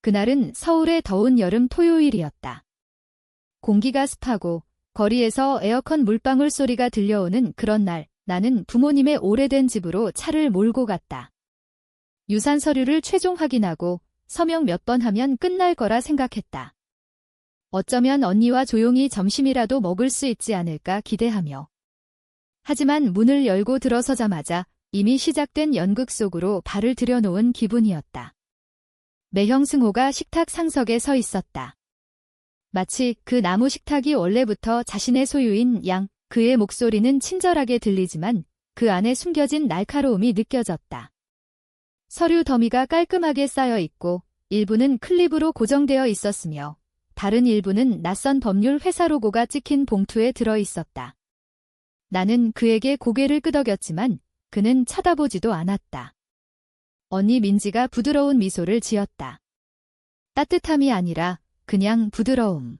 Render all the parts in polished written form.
그날은 서울의 더운 여름 토요일이었다. 공기가 습하고 거리에서 에어컨 물방울 소리가 들려오는 그런 날, 나는 부모님의 오래된 집으로 차를 몰고 갔다. 유산 서류를 최종 확인하고 서명 몇 번 하면 끝날 거라 생각했다. 어쩌면 언니와 조용히 점심이라도 먹을 수 있지 않을까 기대하며. 하지만 문을 열고 들어서자마자 이미 시작된 연극 속으로 발을 들여놓은 기분이었다. 매형 승호가 식탁 상석에 서 있었다. 마치 그 나무 식탁이 원래부터 자신의 소유인 양, 그의 목소리는 친절하게 들리지만 그 안에 숨겨진 날카로움이 느껴졌다. 서류 더미가 깔끔하게 쌓여 있고 일부는 클립으로 고정되어 있었으며 다른 일부는 낯선 법률 회사 로고가 찍힌 봉투에 들어 있었다. 나는 그에게 고개를 끄덕였지만 그는 쳐다보지도 않았다. 언니 민지가 부드러운 미소를 지었다. 따뜻함이 아니라 그냥 부드러움.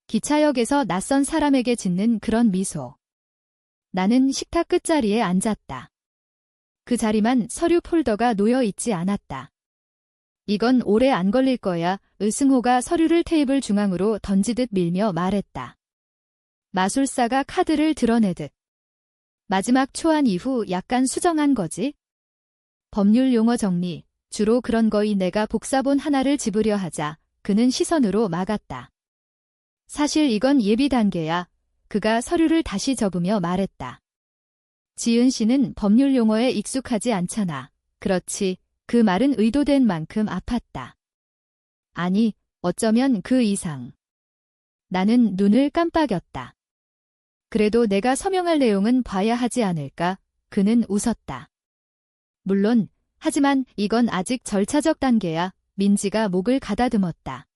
기차역에서 낯선 사람에게 짓는 그런 미소. 나는 식탁 끝자리에 앉았다. 그 자리만 서류 폴더가 놓여 있지 않았다. 이건 오래 안 걸릴 거야. 의승호가 서류를 테이블 중앙으로 던지듯 밀며 말했다. 마술사가 카드를 드러내듯. 마지막 초안 이후 약간 수정한 거지? 법률 용어 정리, 주로 그런 거이. 내가 복사본 하나를 집으려 하자 그는 시선으로 막았다. 사실 이건 예비 단계야. 그가 서류를 다시 접으며 말했다. 지은 씨는 법률 용어에 익숙하지 않잖아. 그렇지. 그 말은 의도된 만큼 아팠다. 아니, 어쩌면 그 이상. 나는 눈을 깜빡였다. 그래도 내가 서명할 내용은 봐야 하지 않을까? 그는 웃었다. 물론, 하지만 이건 아직 절차적 단계야. 민지가 목을 가다듬었다.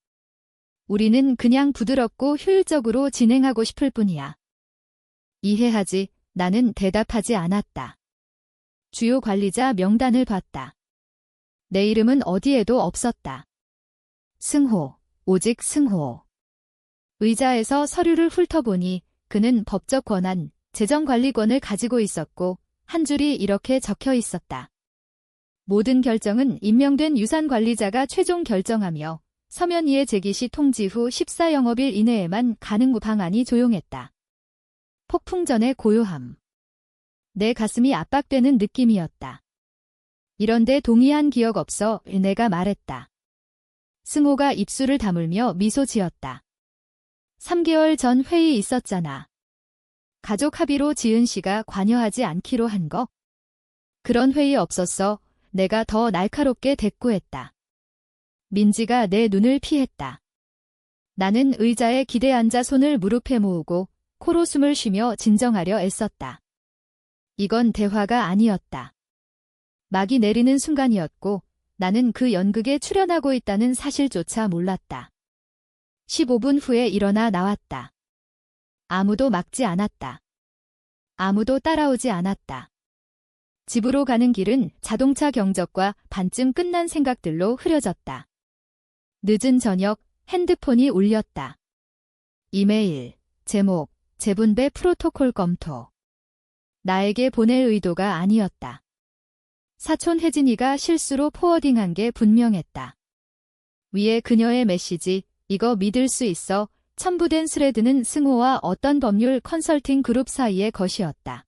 우리는 그냥 부드럽고 효율적으로 진행하고 싶을 뿐이야. 이해하지. 나는 대답하지 않았다. 주요 관리자 명단을 봤다. 내 이름은 어디에도 없었다. 승호, 오직 승호. 의자에서 서류를 훑어보니 그는 법적 권한, 재정관리권을 가지고 있었고 한 줄이 이렇게 적혀 있었다. 모든 결정은 임명된 유산관리자가 최종 결정하며 서면이의 제기 시 통지 후 14영업일 이내에만 가능. 방안이 조용했다. 폭풍 전의 고요함. 내 가슴이 압박되는 느낌이었다. 이런데 동의한 기억 없어. 내가 말했다. 승호가 입술을 다물며 미소 지었다. 3개월 전 회의 있었잖아. 가족 합의로 지은 씨가 관여하지 않기로 한 거? 그런 회의 없었어. 내가 더 날카롭게 대꾸했다. 민지가 내 눈을 피했다. 나는 의자에 기대 앉아 손을 무릎에 모으고 코로 숨을 쉬며 진정하려 애썼다. 이건 대화가 아니었다. 막이 내리는 순간이었고 나는 그 연극에 출연하고 있다는 사실조차 몰랐다. 15분 후에 일어나 나왔다. 아무도 막지 않았다. 아무도 따라오지 않았다. 집으로 가는 길은 자동차 경적과 반쯤 끝난 생각들로 흐려졌다. 늦은 저녁 핸드폰이 울렸다. 이메일, 제목, 재분배 프로토콜 검토. 나에게 보낼 의도가 아니었다. 사촌 혜진이가 실수로 포워딩한 게 분명했다. 위에 그녀의 메시지, 이거 믿을 수 있어. 첨부된 스레드는 승호와 어떤 법률 컨설팅 그룹 사이의 것이었다.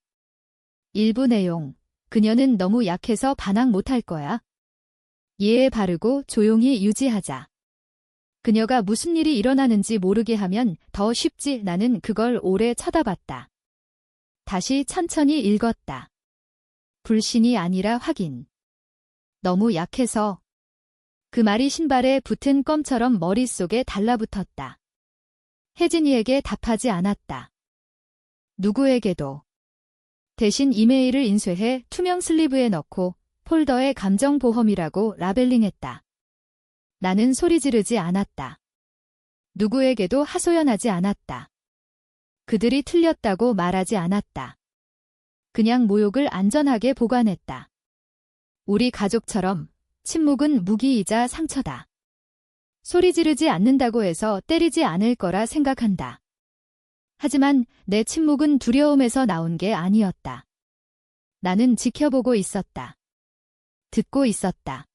일부 내용, 그녀는 너무 약해서 반항 못할 거야. 예에 바르고 조용히 유지하자. 그녀가 무슨 일이 일어나는지 모르게 하면 더 쉽지. 나는 그걸 오래 쳐다봤다. 다시 천천히 읽었다. 불신이 아니라 확인. 너무 약해서. 그 말이 신발에 붙은 껌처럼 머릿속에 달라붙었다. 혜진이에게 답하지 않았다. 누구에게도. 대신 이메일을 인쇄해 투명 슬리브에 넣고 폴더에 감정보험이라고 라벨링했다. 나는 소리 지르지 않았다. 누구에게도 하소연하지 않았다. 그들이 틀렸다고 말하지 않았다. 그냥 모욕을 안전하게 보관했다. 우리 가족처럼 침묵은 무기이자 상처다. 소리 지르지 않는다고 해서 때리지 않을 거라 생각한다. 하지만 내 침묵은 두려움에서 나온 게 아니었다. 나는 지켜보고 있었다. 듣고 있었다.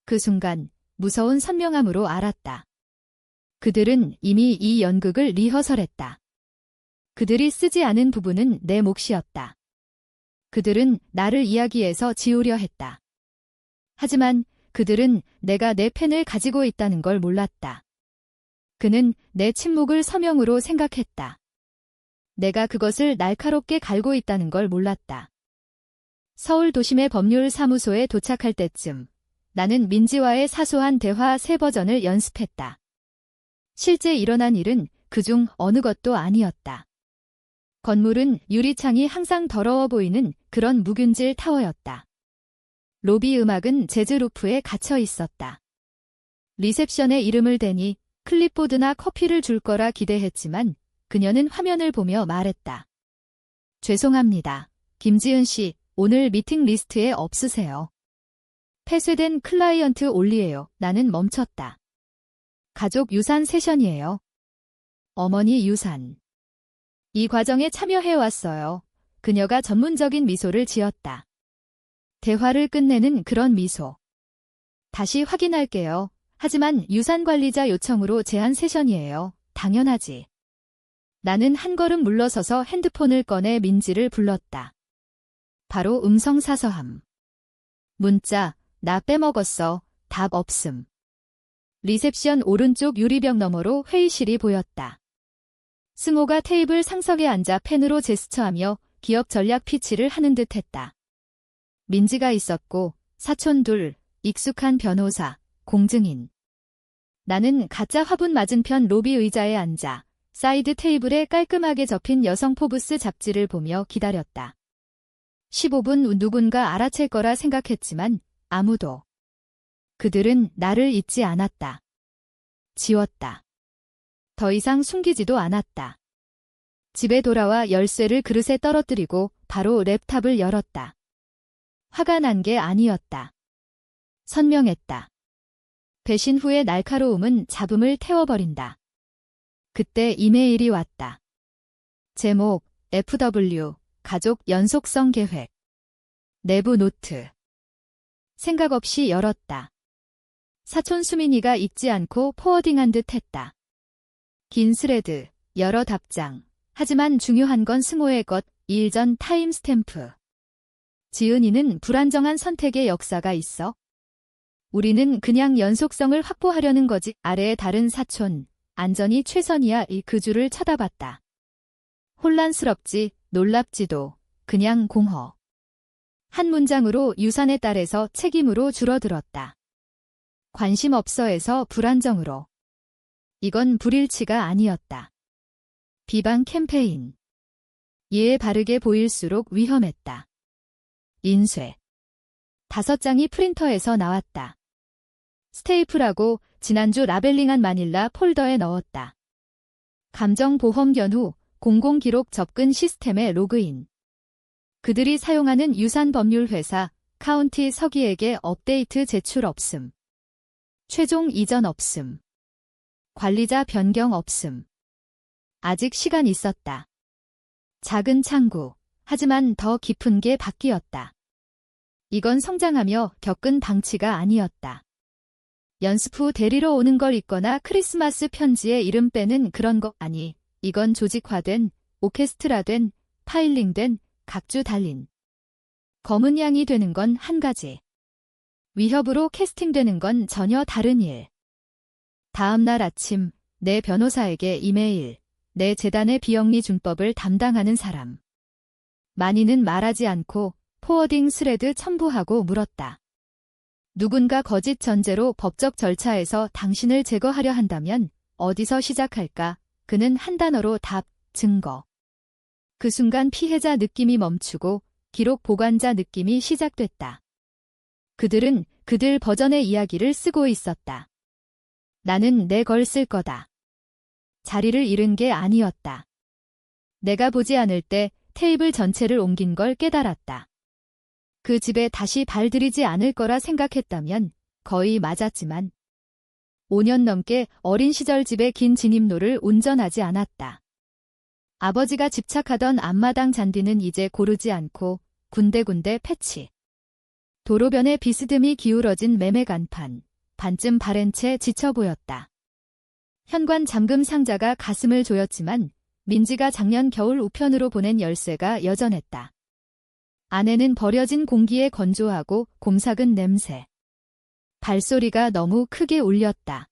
그 순간 무서운 선명함으로 알았다. 그들은 이미 이 연극을 리허설했다. 그들이 쓰지 않은 부분은 내 몫이었다. 그들은 나를 이야기에서 지우려 했다. 하지만 그들은 내가 내 펜을 가지고 있다는 걸 몰랐다. 그는 내 침묵을 서명으로 생각했다. 내가 그것을 날카롭게 갈고 있다는 걸 몰랐다. 서울 도심의 법률사무소에 도착할 때쯤 나는 민지와의 사소한 대화 3버전을 연습했다. 실제 일어난 일은 그중 어느 것도 아니었다. 건물은 유리창이 항상 더러워 보이는 그런 묵은질 타워였다. 로비 음악은 재즈 루프에 갇혀 있었다. 리셉션에 이름을 대니 클립보드나 커피를 줄 거라 기대했지만 그녀는 화면을 보며 말했다. 죄송합니다. 김지은 씨, 오늘 미팅 리스트에 없으세요. 폐쇄된 클라이언트 올리에요. 나는 멈췄다. 가족 유산 세션이에요. 어머니 유산. 이 과정에 참여해왔어요. 그녀가 전문적인 미소를 지었다. 대화를 끝내는 그런 미소. 다시 확인할게요. 하지만 유산관리자 요청으로 제한 세션이에요. 당연하지. 나는 한 걸음 물러서서 핸드폰을 꺼내 민지를 불렀다. 바로 음성사서함. 문자, 나 빼먹었어. 답 없음. 리셉션 오른쪽 유리벽 너머로 회의실이 보였다. 승호가 테이블 상석에 앉아 펜으로 제스처하며 기업 전략 피치를 하는 듯 했다. 민지가 있었고 사촌 둘, 익숙한 변호사, 공증인. 나는 가짜 화분 맞은편 로비 의자에 앉아 사이드 테이블에 깔끔하게 접힌 여성 포브스 잡지를 보며 기다렸다. 15분 누군가 알아챌 거라 생각했지만 아무도. 그들은 나를 잊지 않았다. 지웠다. 더 이상 숨기지도 않았다. 집에 돌아와 열쇠를 그릇에 떨어뜨리고 바로 랩탑을 열었다. 화가 난 게 아니었다. 선명했다. 배신 후의 날카로움은 잡음을 태워버린다. 그때 이메일이 왔다. 제목, FW, 가족 연속성 계획. 내부 노트. 생각 없이 열었다. 사촌 수민이가 읽지 않고 포워딩한 듯 했다. 긴 스레드, 여러 답장. 하지만 중요한 건 승호의 것, 일 전 타임스탬프. 지은이는 불안정한 선택의 역사가 있어. 우리는 그냥 연속성을 확보하려는 거지. 아래의 다른 사촌, 안전이 최선이야. 이 그주를 쳐다봤다. 혼란스럽지, 놀랍지도, 그냥 공허. 한 문장으로 유산의 딸에서 책임으로 줄어들었다. 관심 없어에서 불안정으로. 이건 불일치가 아니었다. 비방 캠페인. 이에 바르게 보일수록 위험했다. 인쇄. 5장이 프린터에서 나왔다. 스테이플하고 지난주 라벨링한 마닐라 폴더에 넣었다. 감정보험 견후, 공공기록 접근 시스템에 로그인. 그들이 사용하는 유산법률회사, 카운티 서기에게 업데이트 제출 없음. 최종 이전 없음. 관리자 변경 없음. 아직 시간 있었다. 작은 창구, 하지만 더 깊은 게 바뀌었다. 이건 성장하며 겪은 방치가 아니었다. 연습 후 데리러 오는 걸 읽거나 크리스마스 편지에 이름 빼는 그런 거 아니. 이건 조직화된, 오케스트라된, 파일링된, 각주 달린. 검은 양이 되는 건 한 가지. 위협으로 캐스팅되는 건 전혀 다른 일. 다음 날 아침, 내 변호사에게 이메일, 내 재단의 비영리 준법을 담당하는 사람. 많이는 말하지 않고 포워딩 스레드 첨부하고 물었다. 누군가 거짓 전제로 법적 절차에서 당신을 제거하려 한다면 어디서 시작할까? 그는 한 단어로 답, 증거. 그 순간 피해자 느낌이 멈추고 기록 보관자 느낌이 시작됐다. 그들은 그들 버전의 이야기를 쓰고 있었다. 나는 내 걸 쓸 거다. 자리를 잃은 게 아니었다. 내가 보지 않을 때 테이블 전체를 옮긴 걸 깨달았다. 그 집에 다시 발들이지 않을 거라 생각했다면 거의 맞았지만 5년 넘게 어린 시절 집의 긴 진입로를 운전하지 않았다. 아버지가 집착하던 앞마당 잔디는 이제 고르지 않고 군데군데 패치. 도로변에 비스듬히 기울어진 매매 간판, 반쯤 바랜 채 지쳐 보였다. 현관 잠금 상자가 가슴을 조였지만 민지가 작년 겨울 우편으로 보낸 열쇠가 여전했다. 안에는 버려진 공기에 건조하고 곰삭은 냄새. 발소리가 너무 크게 울렸다.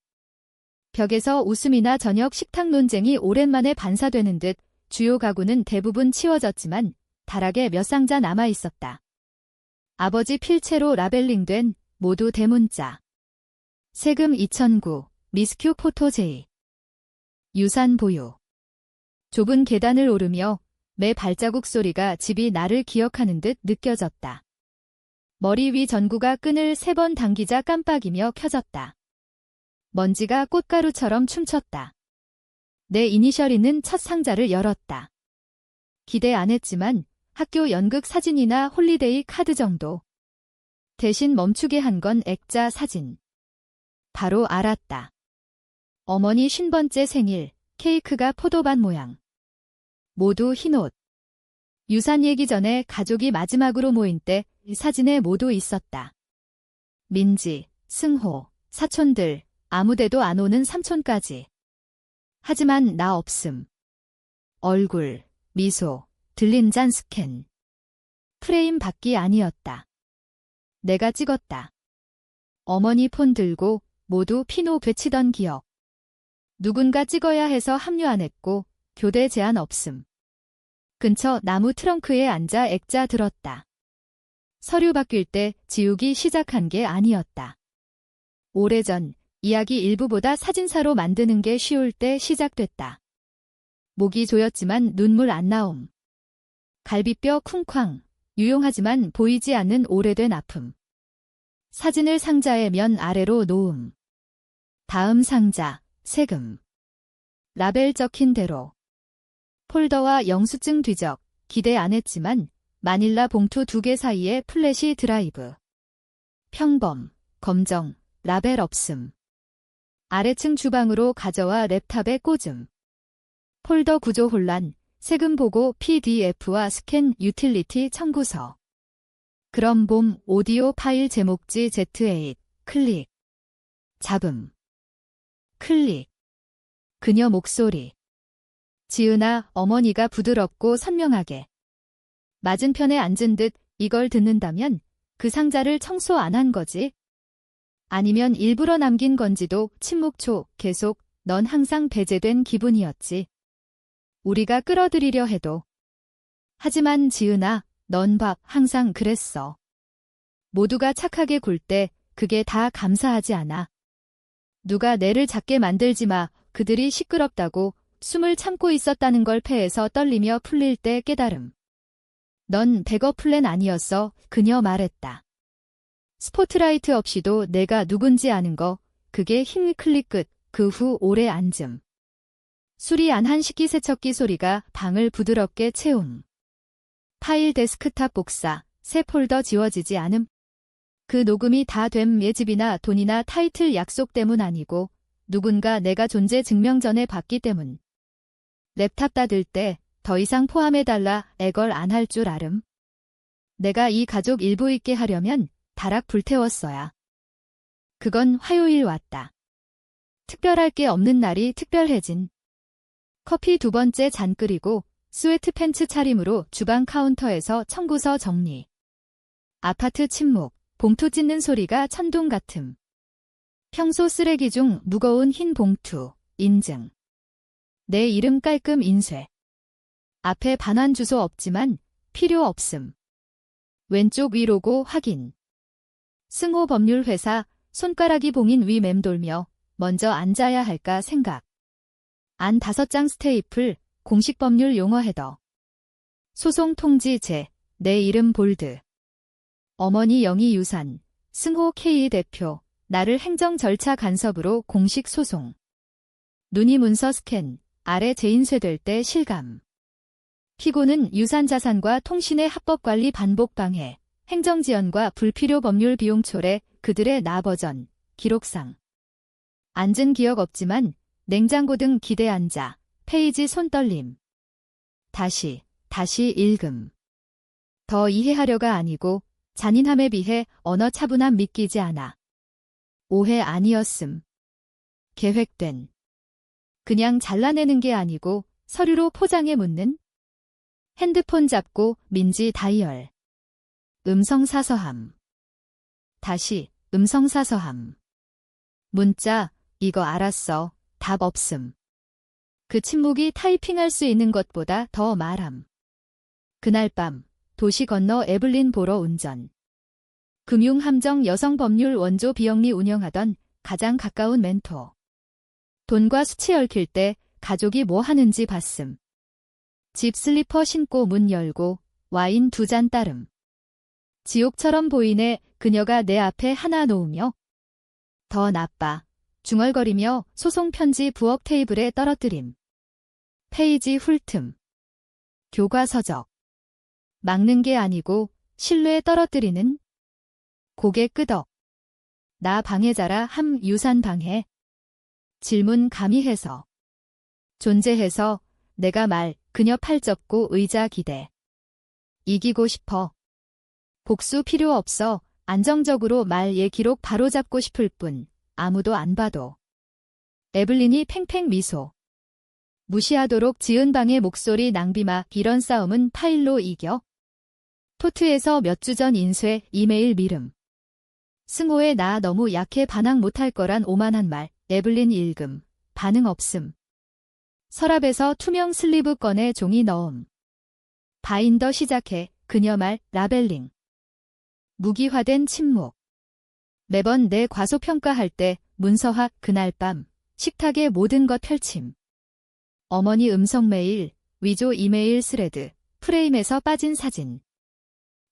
벽에서 웃음이나 저녁 식탁 논쟁이 오랜만에 반사되는 듯 주요 가구는 대부분 치워졌지만 다락에 몇 상자 남아 있었다. 아버지 필체로 라벨링된 모두 대문자. 세금 2009, 미스큐 포토제이. 유산 보유. 좁은 계단을 오르며 매 발자국 소리가 집이 나를 기억하는 듯 느껴졌다. 머리 위 전구가 끈을 3번 당기자 깜빡이며 켜졌다. 먼지가 꽃가루처럼 춤췄다. 내 이니셜 있는 첫 상자를 열었다. 기대 안 했지만 학교 연극 사진이나 홀리데이 카드 정도. 대신 멈추게 한 건 액자 사진. 바로 알았다. 어머니 50번째 생일, 케이크가 포도밭 모양. 모두 흰옷. 유산 얘기 전에 가족이 마지막으로 모인 때 사진에 모두 있었다. 민지, 승호, 사촌들, 아무데도 안 오는 삼촌까지. 하지만 나 없음. 얼굴, 미소, 들린 잔 스캔. 프레임 밖이 아니었다. 내가 찍었다. 어머니 폰 들고 모두 피노 되치던 기억. 누군가 찍어야 해서 합류 안 했고 교대 제한 없음. 근처 나무 트렁크에 앉아 액자 들었다. 서류 바뀔 때 지우기 시작한 게 아니었다. 오래전 이야기 일부보다 사진사로 만드는 게 쉬울 때 시작됐다. 목이 조였지만 눈물 안 나옴. 갈비뼈 쿵쾅, 유용하지만 보이지 않는 오래된 아픔. 사진을 상자의 면 아래로 놓음. 다음 상자, 세금. 라벨 적힌 대로. 폴더와 영수증 뒤적, 기대 안 했지만 마닐라 봉투 2개 사이에 플래시 드라이브. 평범, 검정, 라벨 없음. 아래층 주방으로 가져와 랩탑에 꽂음. 폴더 구조 혼란, 세금 보고 PDF와 스캔 유틸리티 청구서. 그럼 봄 오디오 파일 제목지 Z8, 클릭. 잡음. 클릭. 그녀 목소리. 지은아, 어머니가 부드럽고 선명하게. 맞은편에 앉은 듯 이걸 듣는다면 그 상자를 청소 안 한 거지? 아니면 일부러 남긴 건지도 침묵초, 계속, 넌 항상 배제된 기분이었지. 우리가 끌어들이려 해도. 하지만 지은아, 넌 밥 항상 그랬어. 모두가 착하게 굴 때 그게 다 감사하지 않아. 누가 내를 작게 만들지 마, 그들이 시끄럽다고 숨을 참고 있었다는 걸 폐에서 떨리며 풀릴 때 깨달음. 넌 백업 플랜 아니었어, 그녀 말했다. 스포트라이트 없이도 내가 누군지 아는 거, 그게 힘 클릭 끝, 그 후 오래 앉음. 수리 안 한 식기세척기 소리가 방을 부드럽게 채움. 파일 데스크탑 복사, 새 폴더 지워지지 않음. 그 녹음이 다 됨 예집이나 돈이나 타이틀 약속 때문 아니고 누군가 내가 존재 증명 전에 봤기 때문. 랩탑 닫을 때 더 이상 포함해달라 애걸 안 할 줄 알음. 내가 이 가족 일부 있게 하려면 다락 불태웠어야. 그건 화요일 왔다. 특별할 게 없는 날이 특별해진. 커피 2번째 잔 끓이고 스웨트 팬츠 차림으로 주방 카운터에서 청구서 정리. 아파트 침묵, 봉투 찢는 소리가 천둥 같음. 평소 쓰레기 중 무거운 흰 봉투, 인증. 내 이름 깔끔 인쇄. 앞에 반환 주소 없지만 필요 없음. 왼쪽 위 로고 확인. 승호 법률회사, 손가락이 봉인 위 맴돌며 먼저 앉아야 할까 생각. 안 5장 스테이플, 공식 법률 용어 헤더. 소송 통지 제, 내 이름 볼드. 어머니 영희 유산, 승호 K 대표, 나를 행정 절차 간섭으로 공식 소송. 눈이 문서 스캔, 아래 재인쇄될 때 실감. 피고는 유산자산과 통신의 합법관리 반복 방해, 행정지연과 불필요 법률 비용 초래, 그들의 나 버전, 기록상. 앉은 기억 없지만 냉장고 등 기대 앉아, 페이지 손떨림. 다시 읽음. 더 이해하려가 아니고 잔인함에 비해 언어 차분함 믿기지 않아. 오해 아니었음. 계획된. 그냥 잘라내는 게 아니고 서류로 포장해 묻는? 핸드폰 잡고 민지 다이얼. 음성사서함. 다시 음성사서함. 문자, 이거 알았어. 답 없음. 그 침묵이 타이핑할 수 있는 것보다 더 말함. 그날 밤, 도시 건너 에블린 보러 운전. 금융함정 여성법률 원조 비영리 운영하던 가장 가까운 멘토. 돈과 수치 얽힐 때 가족이 뭐 하는지 봤음. 집 슬리퍼 신고 문 열고 와인 2잔 따름. 지옥처럼 보이네 그녀가 내 앞에 하나 놓으며. 더 나빠. 중얼거리며 소송 편지 부엌 테이블에 떨어뜨림. 페이지 훑음. 교과서적. 막는 게 아니고 실루에 떨어뜨리는. 고개 끄덕. 나 방해자라 함 유산 방해. 질문 감히 해서. 존재해서 내가 말 그녀 팔 접고 의자 기대. 이기고 싶어. 복수 필요 없어. 안정적으로 말의 기록 바로잡고 싶을 뿐. 아무도 안 봐도. 에블린이 팽팽 미소. 무시하도록 지은 방의 목소리 낭비마. 이런 싸움은 파일로 이겨. 토트에서 몇 주 전 인쇄 이메일 미름. 승호의 나 너무 약해 반항 못할 거란 오만한 말. 에블린 읽음. 반응 없음. 서랍에서 투명 슬리브 꺼내 종이 넣음. 바인더 시작해. 그녀 말 라벨링. 무기화된 침묵. 매번 내 과소평가할 때 문서학 그날 밤 식탁에 모든 것 펼침. 어머니 음성 메일, 위조 이메일 스레드, 프레임에서 빠진 사진.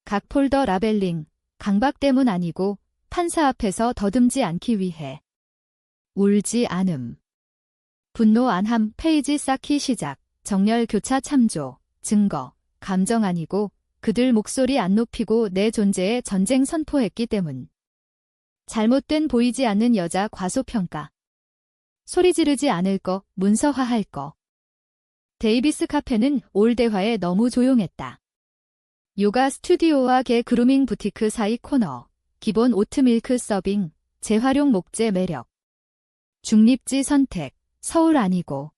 각 폴더 라벨링, 강박 때문 아니고 판사 앞에서 더듬지 않기 위해. 울지 않음. 분노 안함 페이지 쌓기 시작. 정렬 교차 참조. 증거. 감정 아니고 그들 목소리 안 높이고 내 존재에 전쟁 선포했기 때문. 잘못된 보이지 않는 여자 과소평가. 소리 지르지 않을 거, 문서화할 거. 데이비스 카페는 올 대화에 너무 조용했다. 요가 스튜디오와 개 그루밍 부티크 사이 코너. 기본 오트밀크 서빙. 재활용 목재 매력. 중립지 선택. 서울 아니고